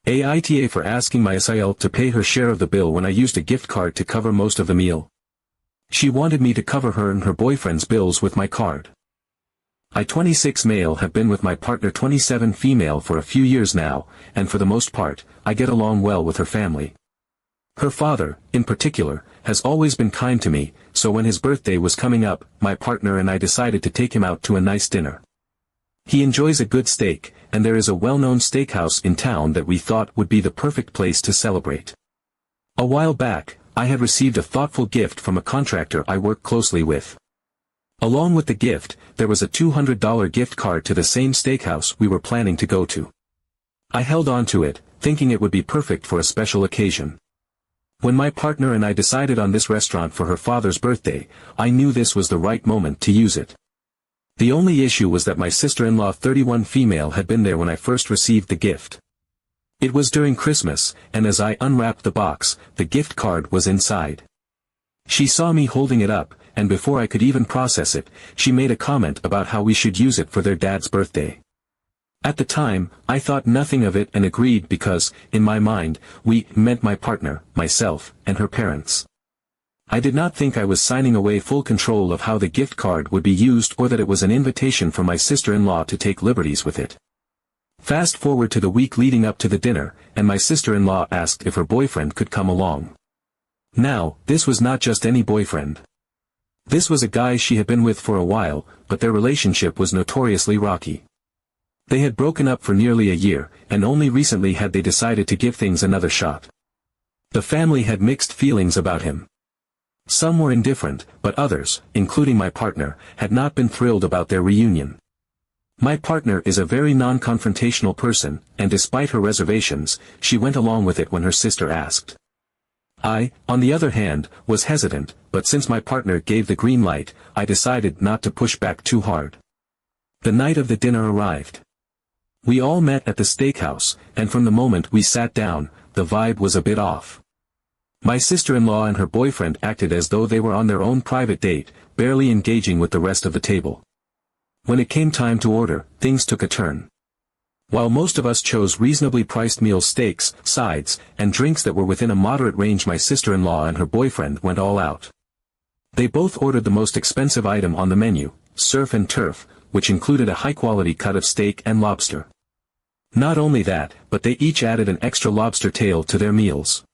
AITA for asking my SIL to pay her share of the bill when I used a gift card to cover most of the meal. She wanted me to cover her and her boyfriend's bills with my card. I 26 male have been with my partner 27 female for a few years now, and for the most part, I get along well with her family. Her father, in particular, has always been kind to me, so when his birthday was coming up, my partner and I decided to take him out to a nice dinner. He enjoys a good steak, and there is a well-known steakhouse in town that we thought would be the perfect place to celebrate. A while back, I had received a thoughtful gift from a contractor I work closely with. Along with the gift, there was a $200 gift card to the same steakhouse we were planning to go to. I held on to it, thinking it would be perfect for a special occasion. When my partner and I decided on this restaurant for her father's birthday, I knew this was the right moment to use it. The only issue was that my sister-in-law 31 female had been there when I first received the gift. It was during Christmas, and as I unwrapped the box, the gift card was inside. She saw me holding it up, and before I could even process it, she made a comment about how we should use it for their dad's birthday. At the time, I thought nothing of it and agreed because, in my mind, we meant my partner, myself, and her parents. I did not think I was signing away full control of how the gift card would be used or that it was an invitation for my sister-in-law to take liberties with it. Fast forward to the week leading up to the dinner, and my sister-in-law asked if her boyfriend could come along. Now, this was not just any boyfriend. This was a guy she had been with for a while, but their relationship was notoriously rocky. They had broken up for nearly a year, and only recently had they decided to give things another shot. The family had mixed feelings about him. Some were indifferent, but others, including my partner, had not been thrilled about their reunion. My partner is a very non-confrontational person, and despite her reservations, she went along with it when her sister asked. I, on the other hand, was hesitant, but since my partner gave the green light, I decided not to push back too hard. The night of the dinner arrived. We all met at the steakhouse, and from the moment we sat down, the vibe was a bit off. My sister-in-law and her boyfriend acted as though they were on their own private date, barely engaging with the rest of the table. When it came time to order, things took a turn. While most of us chose reasonably priced meals, steaks, sides, and drinks that were within a moderate range, my sister-in-law and her boyfriend went all out. They both ordered the most expensive item on the menu, surf and turf, which included a high-quality cut of steak and lobster. Not only that, but they each added an extra lobster tail to their meals.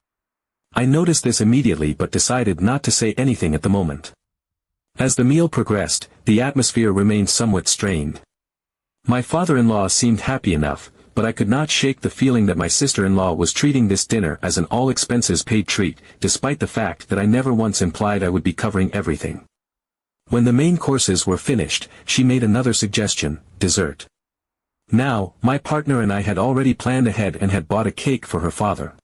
I noticed this immediately but decided not to say anything at the moment. As the meal progressed, the atmosphere remained somewhat strained. My father-in-law seemed happy enough, but I could not shake the feeling that my sister-in-law was treating this dinner as an all-expenses-paid treat, despite the fact that I never once implied I would be covering everything. When the main courses were finished, she made another suggestion: dessert. Now, my partner and I had already planned ahead and had bought a cake for her father.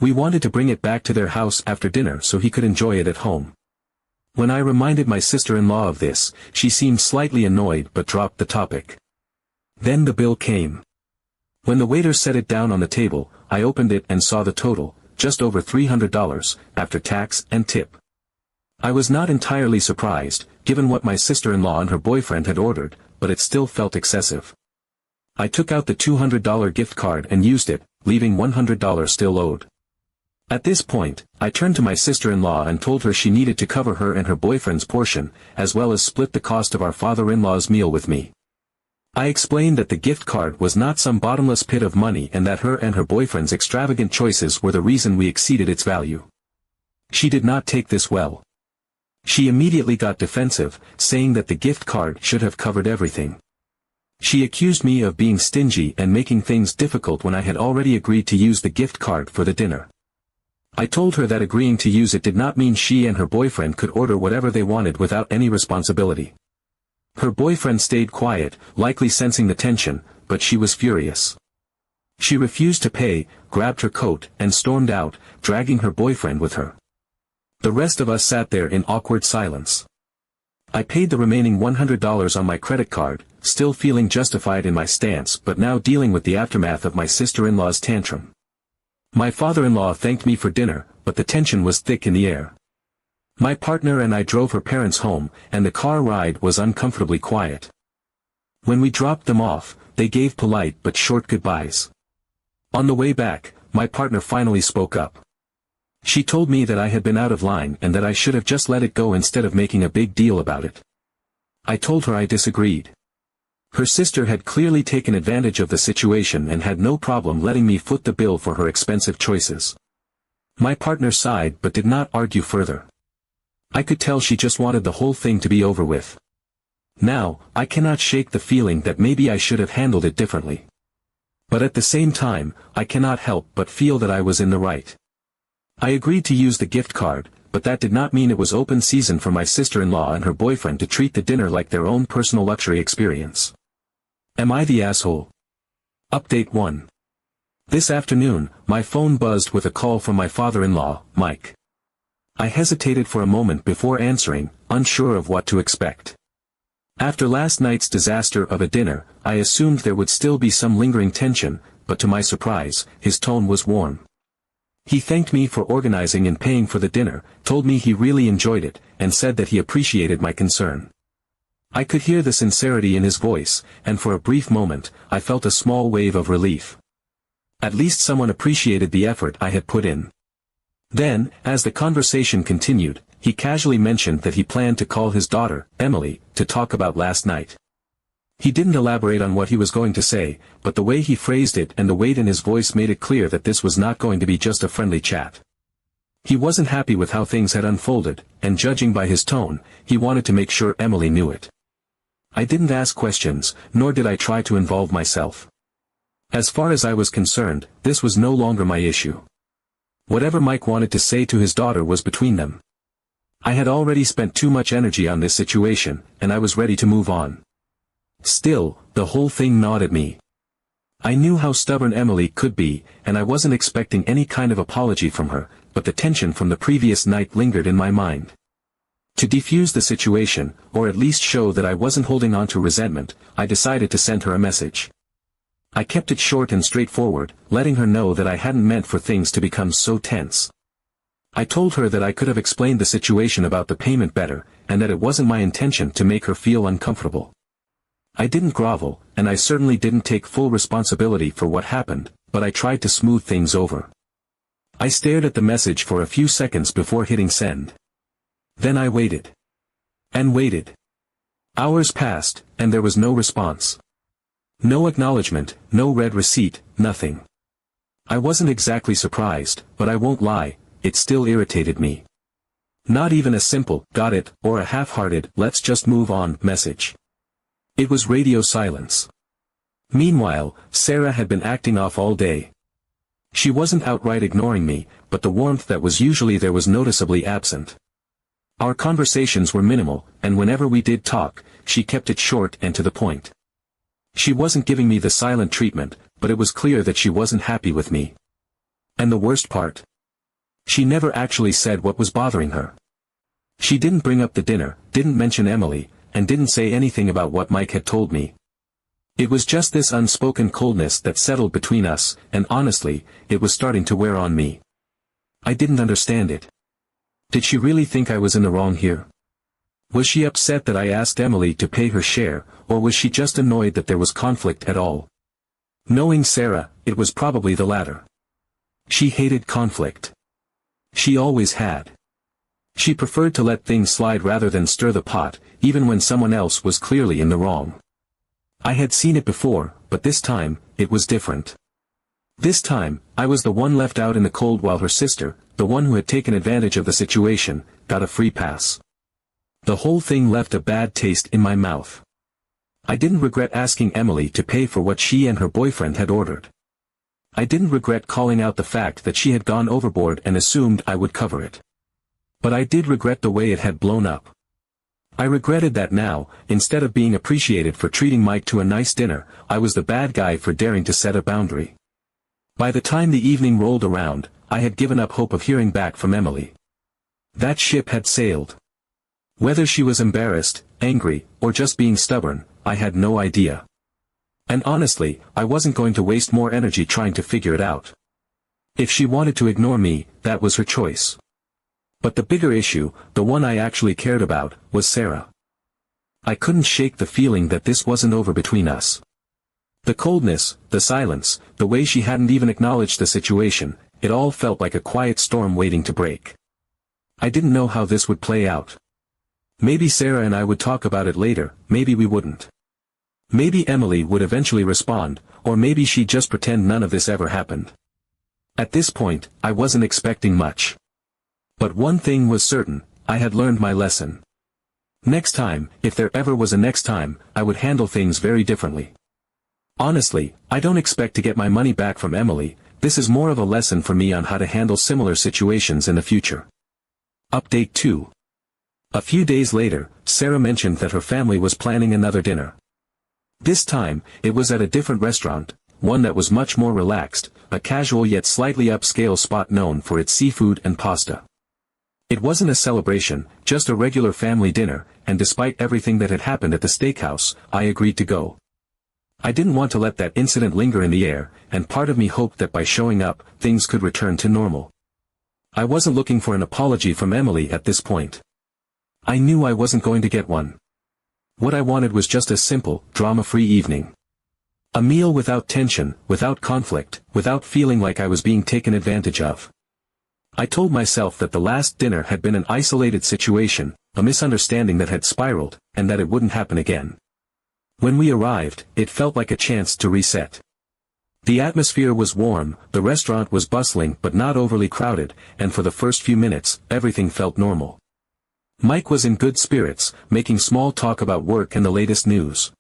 We wanted to bring it back to their house after dinner so he could enjoy it at home. When I reminded my sister-in-law of this, she seemed slightly annoyed but dropped the topic. Then the bill came. When the waiter set it down on the table, I opened it and saw the total, just over $300, after tax and tip. I was not entirely surprised, given what my sister-in-law and her boyfriend had ordered, but it still felt excessive. I took out the $200 gift card and used it, leaving $100 still owed. At this point, I turned to my sister-in-law and told her she needed to cover her and her boyfriend's portion, as well as split the cost of our father-in-law's meal with me. I explained that the gift card was not some bottomless pit of money and that her and her boyfriend's extravagant choices were the reason we exceeded its value. She did not take this well. She immediately got defensive, saying that the gift card should have covered everything. She accused me of being stingy and making things difficult when I had already agreed to use the gift card for the dinner. I told her that agreeing to use it did not mean she and her boyfriend could order whatever they wanted without any responsibility. Her boyfriend stayed quiet, likely sensing the tension, but she was furious. She refused to pay, grabbed her coat, and stormed out, dragging her boyfriend with her. The rest of us sat there in awkward silence. I paid the remaining $100 on my credit card, still feeling justified in my stance but now dealing with the aftermath of my sister-in-law's tantrum. My father-in-law thanked me for dinner, but the tension was thick in the air. My partner and I drove her parents home, and the car ride was uncomfortably quiet. When we dropped them off, they gave polite but short goodbyes. On the way back, my partner finally spoke up. She told me that I had been out of line and that I should have just let it go instead of making a big deal about it. I told her I disagreed. Her sister had clearly taken advantage of the situation and had no problem letting me foot the bill for her expensive choices. My partner sighed but did not argue further. I could tell she just wanted the whole thing to be over with. Now, I cannot shake the feeling that maybe I should have handled it differently. But at the same time, I cannot help but feel that I was in the right. I agreed to use the gift card, but that did not mean it was open season for my sister-in-law and her boyfriend to treat the dinner like their own personal luxury experience. Am I the asshole? Update 1. This afternoon, my phone buzzed with a call from my father-in-law, Mike. I hesitated for a moment before answering, unsure of what to expect. After last night's disaster of a dinner, I assumed there would still be some lingering tension, but to my surprise, his tone was warm. He thanked me for organizing and paying for the dinner, told me he really enjoyed it, and said that he appreciated my concern. I could hear the sincerity in his voice, and for a brief moment, I felt a small wave of relief. At least someone appreciated the effort I had put in. Then, as the conversation continued, he casually mentioned that he planned to call his daughter, Emily, to talk about last night. He didn't elaborate on what he was going to say, but the way he phrased it and the weight in his voice made it clear that this was not going to be just a friendly chat. He wasn't happy with how things had unfolded, and judging by his tone, he wanted to make sure Emily knew it. I didn't ask questions, nor did I try to involve myself. As far as I was concerned, this was no longer my issue. Whatever Mike wanted to say to his daughter was between them. I had already spent too much energy on this situation, and I was ready to move on. Still, the whole thing gnawed at me. I knew how stubborn Emily could be, and I wasn't expecting any kind of apology from her, but the tension from the previous night lingered in my mind. To defuse the situation, or at least show that I wasn't holding on to resentment, I decided to send her a message. I kept it short and straightforward, letting her know that I hadn't meant for things to become so tense. I told her that I could have explained the situation about the payment better, and that it wasn't my intention to make her feel uncomfortable. I didn't grovel, and I certainly didn't take full responsibility for what happened, but I tried to smooth things over. I stared at the message for a few seconds before hitting send. Then I waited. And waited. Hours passed, and there was no response. No acknowledgement, no read receipt, nothing. I wasn't exactly surprised, but I won't lie, it still irritated me. Not even a simple, got it, or a half-hearted, let's just move on, message. It was radio silence. Meanwhile, Sarah had been acting off all day. She wasn't outright ignoring me, but the warmth that was usually there was noticeably absent. Our conversations were minimal, and whenever we did talk, she kept it short and to the point. She wasn't giving me the silent treatment, but it was clear that she wasn't happy with me. And the worst part? She never actually said what was bothering her. She didn't bring up the dinner, didn't mention Emily, and didn't say anything about what Mike had told me. It was just this unspoken coldness that settled between us, and honestly, it was starting to wear on me. I didn't understand it. Did she really think I was in the wrong here? Was she upset that I asked Emily to pay her share, or was she just annoyed that there was conflict at all? Knowing Sarah, it was probably the latter. She hated conflict. She always had. She preferred to let things slide rather than stir the pot, even when someone else was clearly in the wrong. I had seen it before, but this time, it was different. This time, I was the one left out in the cold while her sister, the one who had taken advantage of the situation, got a free pass. The whole thing left a bad taste in my mouth. I didn't regret asking Emily to pay for what she and her boyfriend had ordered. I didn't regret calling out the fact that she had gone overboard and assumed I would cover it. But I did regret the way it had blown up. I regretted that now, instead of being appreciated for treating Mike to a nice dinner, I was the bad guy for daring to set a boundary. By the time the evening rolled around, I had given up hope of hearing back from Emily. That ship had sailed. Whether she was embarrassed, angry, or just being stubborn, I had no idea. And honestly, I wasn't going to waste more energy trying to figure it out. If she wanted to ignore me, that was her choice. But the bigger issue, the one I actually cared about, was Sarah. I couldn't shake the feeling that this wasn't over between us. The coldness, the silence, the way she hadn't even acknowledged the situation, it all felt like a quiet storm waiting to break. I didn't know how this would play out. Maybe Sarah and I would talk about it later, maybe we wouldn't. Maybe Emily would eventually respond, or maybe she'd just pretend none of this ever happened. At this point, I wasn't expecting much. But one thing was certain, I had learned my lesson. Next time, if there ever was a next time, I would handle things very differently. Honestly, I don't expect to get my money back from Emily, this is more of a lesson for me on how to handle similar situations in the future. Update 2. A few days later, Sarah mentioned that her family was planning another dinner. This time, it was at a different restaurant, one that was much more relaxed, a casual yet slightly upscale spot known for its seafood and pasta. It wasn't a celebration, just a regular family dinner, and despite everything that had happened at the steakhouse, I agreed to go. I didn't want to let that incident linger in the air, and part of me hoped that by showing up, things could return to normal. I wasn't looking for an apology from Emily at this point. I knew I wasn't going to get one. What I wanted was just a simple, drama-free evening. A meal without tension, without conflict, without feeling like I was being taken advantage of. I told myself that the last dinner had been an isolated situation, a misunderstanding that had spiraled, and that it wouldn't happen again. When we arrived, it felt like a chance to reset. The atmosphere was warm, the restaurant was bustling but not overly crowded, and for the first few minutes, everything felt normal. Mike was in good spirits, making small talk about work and the latest news.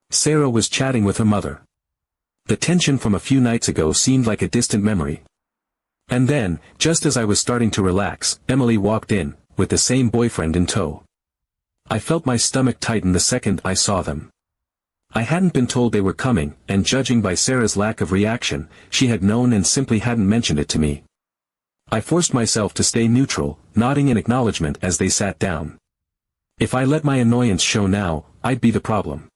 Sarah was chatting with her mother. The tension from a few nights ago seemed like a distant memory. And then, just as I was starting to relax, Emily walked in, with the same boyfriend in tow. I felt my stomach tighten the second I saw them. I hadn't been told they were coming, and judging by Sarah's lack of reaction, she had known and simply hadn't mentioned it to me. I forced myself to stay neutral, nodding in acknowledgement as they sat down. If I let my annoyance show now, I'd be the problem.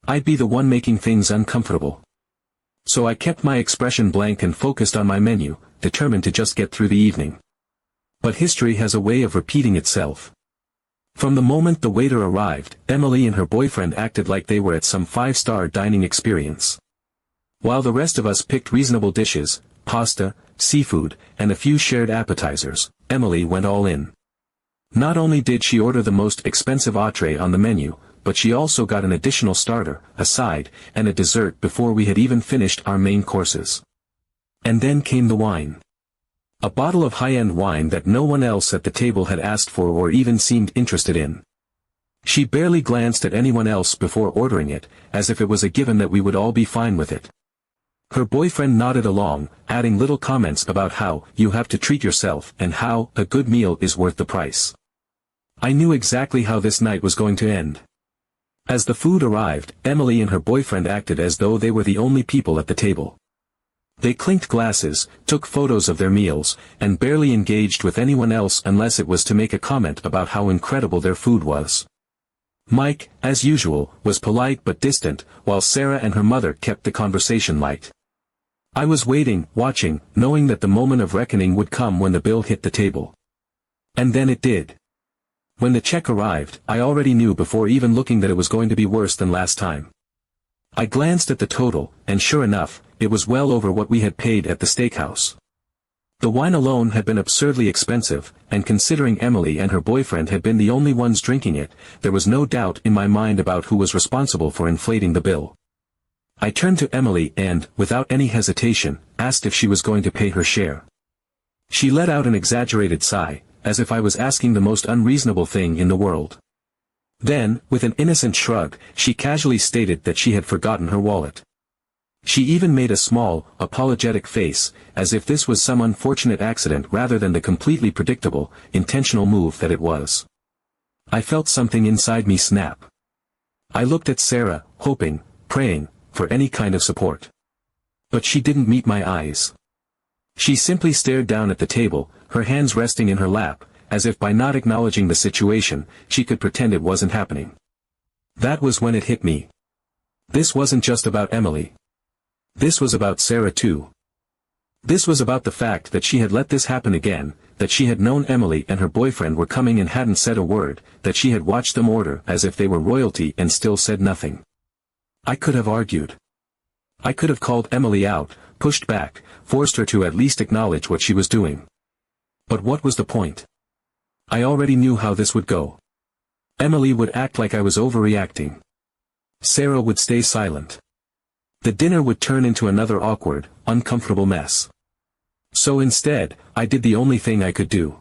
I'd be the one making things uncomfortable. So I kept my expression blank and focused on my menu, determined to just get through the evening. But history has a way of repeating itself. From the moment the waiter arrived, Emily and her boyfriend acted like they were at some five-star dining experience. While the rest of us picked reasonable dishes, pasta, seafood, and a few shared appetizers, Emily went all in. Not only did she order the most expensive entree on the menu, but she also got an additional starter, a side, and a dessert before we had even finished our main courses. And then came the wine. A bottle of high-end wine that no one else at the table had asked for or even seemed interested in. She barely glanced at anyone else before ordering it, as if it was a given that we would all be fine with it. Her boyfriend nodded along, adding little comments about how you have to treat yourself and how a good meal is worth the price. I knew exactly how this night was going to end. As the food arrived, Emily and her boyfriend acted as though they were the only people at the table. They clinked glasses, took photos of their meals, and barely engaged with anyone else unless it was to make a comment about how incredible their food was. Mike, as usual, was polite but distant, while Sarah and her mother kept the conversation light. I was waiting, watching, knowing that the moment of reckoning would come when the bill hit the table. And then it did. When the check arrived, I already knew before even looking that it was going to be worse than last time. I glanced at the total, and sure enough, it was well over what we had paid at the steakhouse. The wine alone had been absurdly expensive, and considering Emily and her boyfriend had been the only ones drinking it, there was no doubt in my mind about who was responsible for inflating the bill. I turned to Emily and, without any hesitation, asked if she was going to pay her share. She let out an exaggerated sigh, as if I was asking the most unreasonable thing in the world. Then, with an innocent shrug, she casually stated that she had forgotten her wallet. She even made a small, apologetic face, as if this was some unfortunate accident rather than the completely predictable, intentional move that it was. I felt something inside me snap. I looked at Sarah, hoping, praying, for any kind of support. But she didn't meet my eyes. She simply stared down at the table, her hands resting in her lap, as if by not acknowledging the situation, she could pretend it wasn't happening. That was when it hit me. This wasn't just about Emily. This was about Sarah too. This was about the fact that she had let this happen again, that she had known Emily and her boyfriend were coming and hadn't said a word, that she had watched them order as if they were royalty and still said nothing. I could have argued. I could have called Emily out, pushed back, forced her to at least acknowledge what she was doing. But what was the point? I already knew how this would go. Emily would act like I was overreacting. Sarah would stay silent. The dinner would turn into another awkward, uncomfortable mess. So instead, I did the only thing I could do.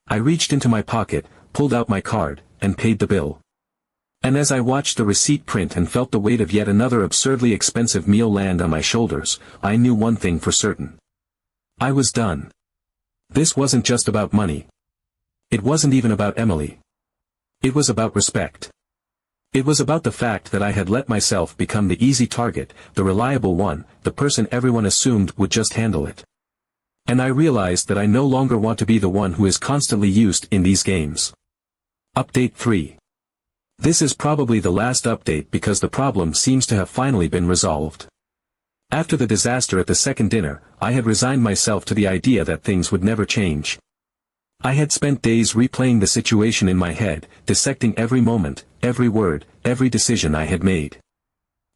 I reached into my pocket, pulled out my card, and paid the bill. And as I watched the receipt print and felt the weight of yet another absurdly expensive meal land on my shoulders, I knew one thing for certain. I was done. This wasn't just about money. It wasn't even about Emily. It was about respect. It was about the fact that I had let myself become the easy target, the reliable one, the person everyone assumed would just handle it. And I realized that I no longer want to be the one who is constantly used in these games. Update 3. This is probably the last update because the problem seems to have finally been resolved. After the disaster at the second dinner, I had resigned myself to the idea that things would never change. I had spent days replaying the situation in my head, dissecting every moment, every word, every decision I had made.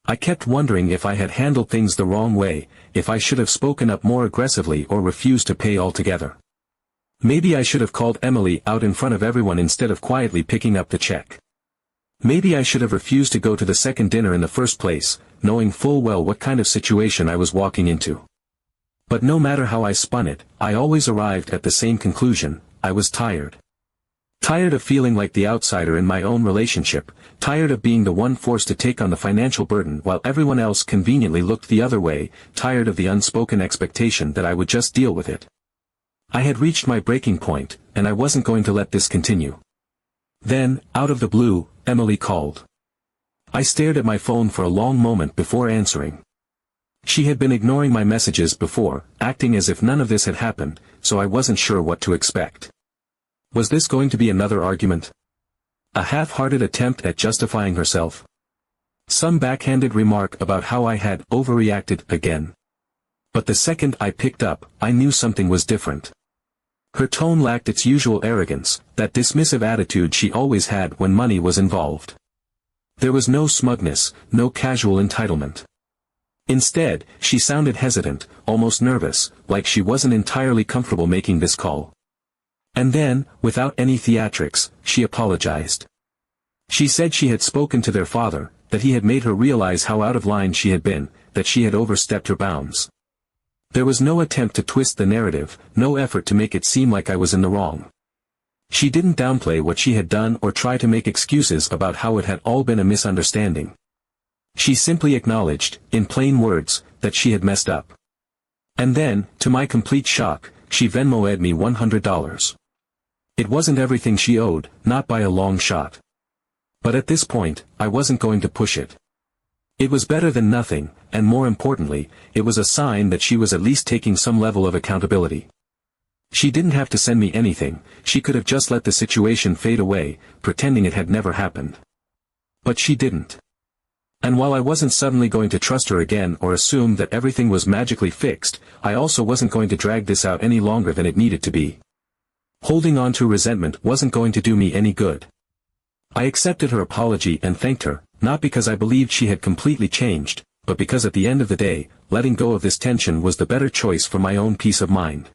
I kept wondering if I had handled things the wrong way, if I should have spoken up more aggressively or refused to pay altogether. Maybe I should have called Emily out in front of everyone instead of quietly picking up the check. Maybe I should have refused to go to the second dinner in the first place, knowing full well what kind of situation I was walking into. But no matter how I spun it, I always arrived at the same conclusion: I was tired. Tired of feeling like the outsider in my own relationship, tired of being the one forced to take on the financial burden while everyone else conveniently looked the other way, tired of the unspoken expectation that I would just deal with it. I had reached my breaking point, and I wasn't going to let this continue. Then, out of the blue, Emily called. I stared at my phone for a long moment before answering. She had been ignoring my messages before, acting as if none of this had happened, so I wasn't sure what to expect. Was this going to be another argument? A half-hearted attempt at justifying herself? Some backhanded remark about how I had overreacted again? But the second I picked up, I knew something was different. Her tone lacked its usual arrogance, that dismissive attitude she always had when money was involved. There was no smugness, no casual entitlement. Instead, she sounded hesitant, almost nervous, like she wasn't entirely comfortable making this call. And then, without any theatrics, she apologized. She said she had spoken to their father, that he had made her realize how out of line she had been, that she had overstepped her bounds. There was no attempt to twist the narrative, no effort to make it seem like I was in the wrong. She didn't downplay what she had done or try to make excuses about how it had all been a misunderstanding. She simply acknowledged, in plain words, that she had messed up. And then, to my complete shock, she Venmo'd me $100. It wasn't everything she owed, not by a long shot. But at this point, I wasn't going to push it. It was better than nothing, and more importantly, it was a sign that she was at least taking some level of accountability. She didn't have to send me anything, she could have just let the situation fade away, pretending it had never happened. But she didn't. And while I wasn't suddenly going to trust her again or assume that everything was magically fixed, I also wasn't going to drag this out any longer than it needed to be. Holding on to resentment wasn't going to do me any good. I accepted her apology and thanked her, not because I believed she had completely changed, but because at the end of the day, letting go of this tension was the better choice for my own peace of mind.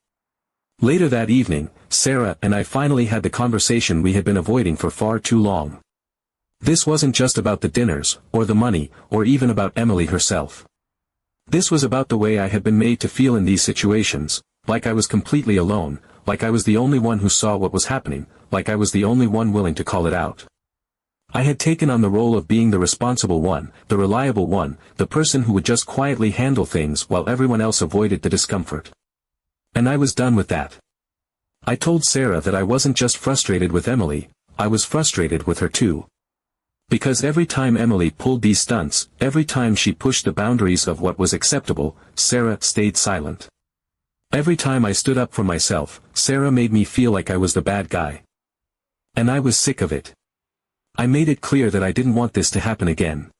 Later that evening, Sarah and I finally had the conversation we had been avoiding for far too long. This wasn't just about the dinners, or the money, or even about Emily herself. This was about the way I had been made to feel in these situations, like I was completely alone, like I was the only one who saw what was happening, like I was the only one willing to call it out. I had taken on the role of being the responsible one, the reliable one, the person who would just quietly handle things while everyone else avoided the discomfort. And I was done with that. I told Sarah that I wasn't just frustrated with Emily, I was frustrated with her too. Because every time Emily pulled these stunts, every time she pushed the boundaries of what was acceptable, Sarah stayed silent. Every time I stood up for myself, Sarah made me feel like I was the bad guy. And I was sick of it. I made it clear that I didn't want this to happen again.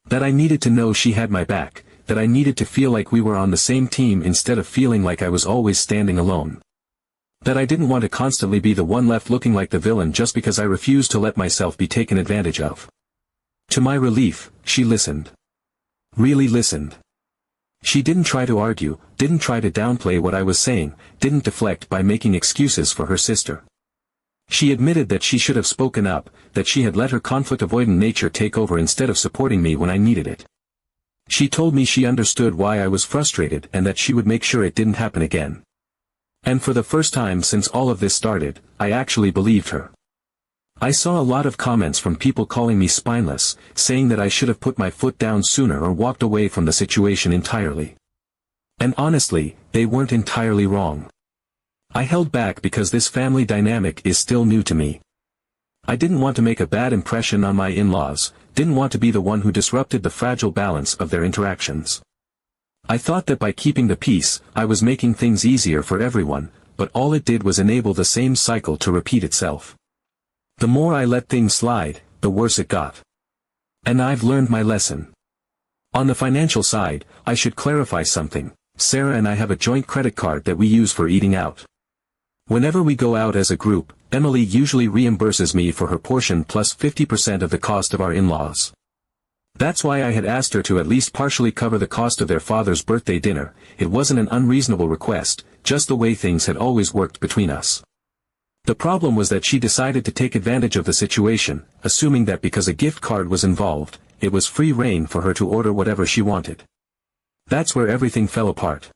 That I needed to know she had my back, that I needed to feel like we were on the same team instead of feeling like I was always standing alone. That I didn't want to constantly be the one left looking like the villain just because I refused to let myself be taken advantage of. To my relief, she listened. really listened. She didn't try to argue, didn't try to downplay what I was saying, didn't deflect by making excuses for her sister. She admitted that she should have spoken up, that she had let her conflict-avoidant nature take over instead of supporting me when I needed it. She told me she understood why I was frustrated and that she would make sure it didn't happen again. And for the first time since all of this started, I actually believed her. I saw a lot of comments from people calling me spineless, saying that I should have put my foot down sooner or walked away from the situation entirely. And honestly, they weren't entirely wrong. I held back because this family dynamic is still new to me. I didn't want to make a bad impression on my in-laws, didn't want to be the one who disrupted the fragile balance of their interactions. I thought that by keeping the peace, I was making things easier for everyone, but all it did was enable the same cycle to repeat itself. The more I let things slide, the worse it got. And I've learned my lesson. On the financial side, I should clarify something. Sarah and I have a joint credit card that we use for eating out. Whenever we go out as a group, Emily usually reimburses me for her portion plus 50% of the cost of our in-laws. That's why I had asked her to at least partially cover the cost of their father's birthday dinner. It wasn't an unreasonable request, just the way things had always worked between us. The problem was that she decided to take advantage of the situation, assuming that because a gift card was involved, it was free rein for her to order whatever she wanted. That's where everything fell apart.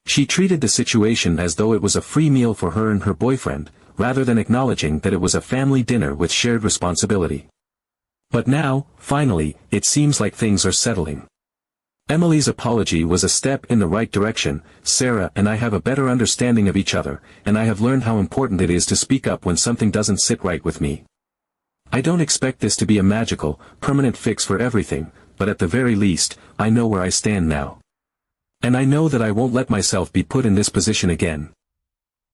She treated the situation as though it was a free meal for her and her boyfriend, rather than acknowledging that it was a family dinner with shared responsibility. But now, finally, it seems like things are settling. Emily's apology was a step in the right direction. Sarah and I have a better understanding of each other, and I have learned how important it is to speak up when something doesn't sit right with me. I don't expect this to be a magical, permanent fix for everything, but at the very least, I know where I stand now. And I know that I won't let myself be put in this position again.